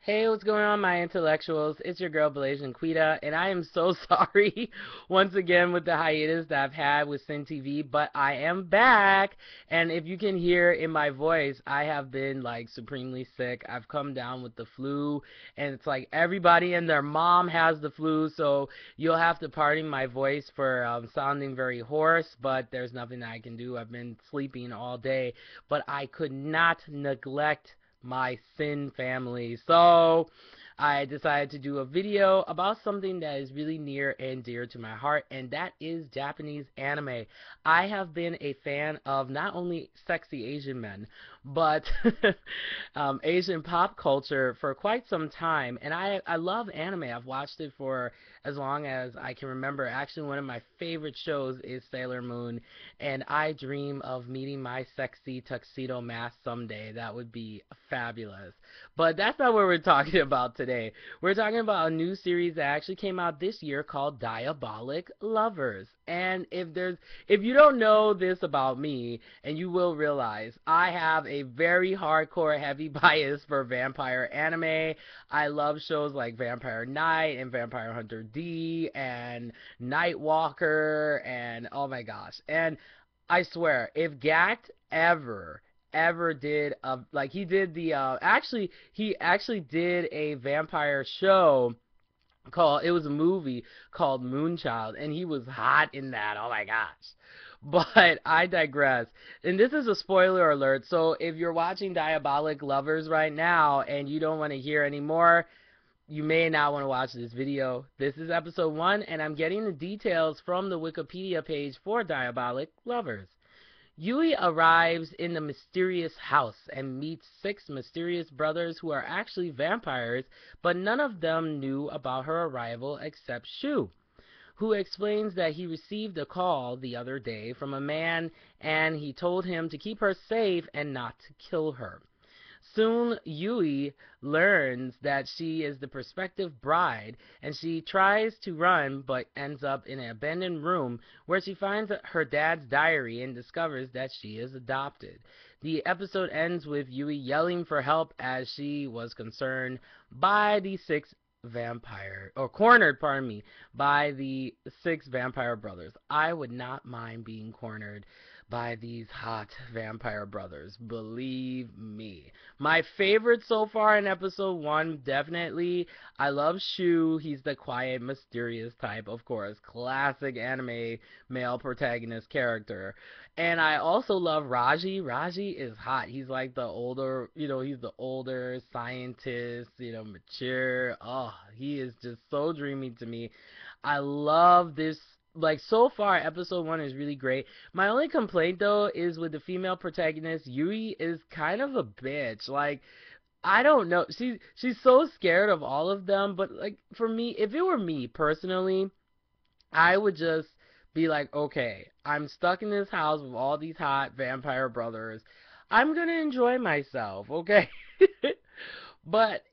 Hey, what's going on, my intellectuals? It's your girl, Blasian Quita, and I am so sorry once again with the hiatus that I've had with Sin TV, but I am back. And if you can hear in my voice, I have been like supremely sick. I've come down with the flu, and it's like everybody and their mom has the flu, so you'll have to pardon my voice for sounding very hoarse, but there's nothing that I can do. I've been sleeping all day, but I could not neglect my Sin family. So I decided to do a video about something that is really near and dear to my heart, and that is Japanese anime. I have been a fan of not only sexy Asian men, but Asian pop culture for quite some time, and I love anime. I've watched it for as long as I can remember. Actually, one of my favorite shows is Sailor Moon, and I dream of meeting my sexy tuxedo mask someday. That would be fabulous. But that's not what we're talking about today. We're talking about a new series that actually came out this year called Diabolik Lovers. And if you don't know this about me, and you will realize, I have a very hardcore heavy bias for vampire anime. I love shows like Vampire Knight and Vampire Hunter D and Nightwalker and oh my gosh. And I swear, if Gact ever did he did the he actually did a vampire show called, it was a movie called Moonchild, and he was hot in that. Oh my gosh. But I digress. And this is a spoiler alert, so if you're watching Diabolik Lovers right now and you don't want to hear any more, you may not want to watch this video. This is episode 1, and I'm getting the details from the Wikipedia page for Diabolik Lovers. Yui arrives in the mysterious house and meets 6 mysterious brothers who are actually vampires, but none of them knew about her arrival except Shu, who explains that he received a call the other day from a man and he told him to keep her safe and not to kill her. Soon, Yui learns that she is the prospective bride, and she tries to run but ends up in an abandoned room where she finds her dad's diary and discovers that she is adopted. The episode ends with Yui yelling for help as she was concerned by the 6 vampire, or cornered, pardon me, by the 6 vampire brothers. I would not mind being cornered by these hot vampire brothers, believe me. My favorite so far in episode 1, definitely, I love Shu. He's the quiet, mysterious type, of course, classic anime male protagonist character. And I also love Raji. Raji is hot. He's like the older, he's the older scientist, mature. Oh, he is just so dreamy to me. I love this. Like, so far, episode 1 is really great. My only complaint, though, is with the female protagonist. Yui is kind of a bitch. Like, I don't know. She's so scared of all of them, but, like, for me, if it were me, personally, I would just be like, okay, I'm stuck in this house with all these hot vampire brothers. I'm gonna enjoy myself, okay? But,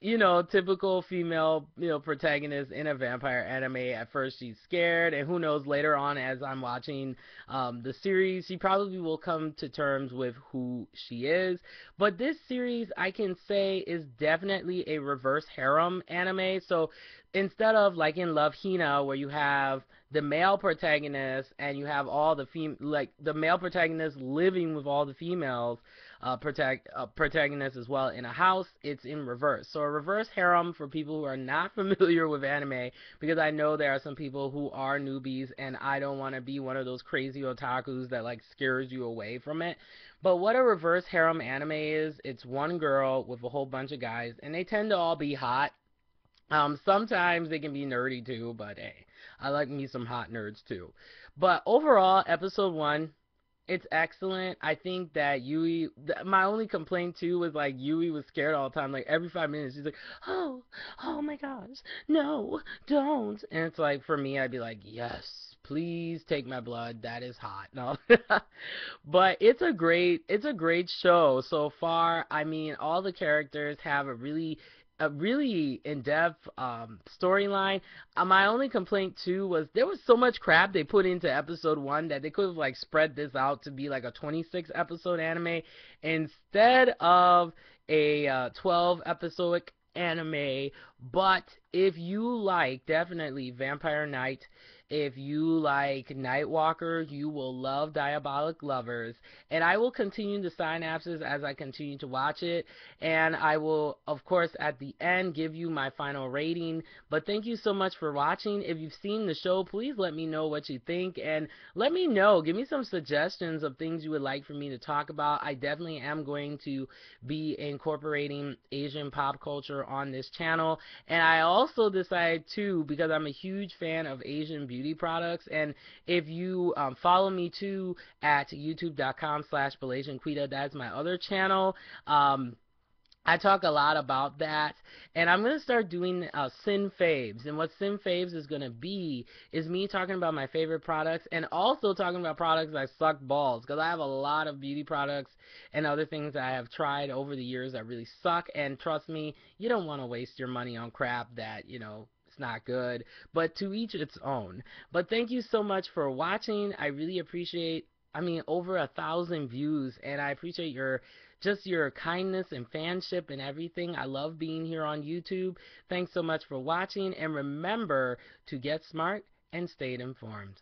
typical female, protagonist in a vampire anime, at first she's scared, and who knows, later on as I'm watching the series, she probably will come to terms with who she is. But this series, I can say, is definitely a reverse harem anime. So instead of like in Love Hina, where you have the male protagonist and you have all the the male protagonist living with all the females, protagonists as well in a house, it's in reverse. So a reverse harem, for people who are not familiar with anime, because I know there are some people who are newbies and I don't want to be one of those crazy otakus that like scares you away from it. But what a reverse harem anime is, it's one girl with a whole bunch of guys, and they tend to all be hot. Sometimes they can be nerdy too, but hey, I like me some hot nerds too. But overall, episode 1, it's excellent. I think that Yui, my only complaint too was like Yui was scared all the time. Like every 5 minutes, she's like, oh my gosh, no, don't. And it's like, for me, I'd be like, yes, please take my blood. That is hot. No, but it's a great show so far. I mean, all the characters have a really in-depth storyline. My only complaint too was there was so much crap they put into episode 1 that they could have like spread this out to be like a 26 episode anime instead of a 12 episode anime, but if you like definitely Vampire Knight, if you like Nightwalker, you will love Diabolik Lovers. And I will continue the synapses as I continue to watch it. And I will, of course, at the end give you my final rating. But thank you so much for watching. If you've seen the show, please let me know what you think. And let me know. Give me some suggestions of things you would like for me to talk about. I definitely am going to be incorporating Asian pop culture on this channel. And I also decided too, because I'm a huge fan of Asian beauty products, and if you follow me too at youtube.com/BelazianQuita, that's my other channel. I talk a lot about that, and I'm going to start doing Sin Faves. And what Sin Faves is going to be is me talking about my favorite products and also talking about products that suck balls, because I have a lot of beauty products and other things that I have tried over the years that really suck, and trust me, you don't want to waste your money on crap that, it's not good, but to each its own. But thank you so much for watching. I really appreciate, over 1,000 views, and I appreciate your kindness and fanship and everything. I love being here on YouTube. Thanks so much for watching, and remember to get smart and stay informed.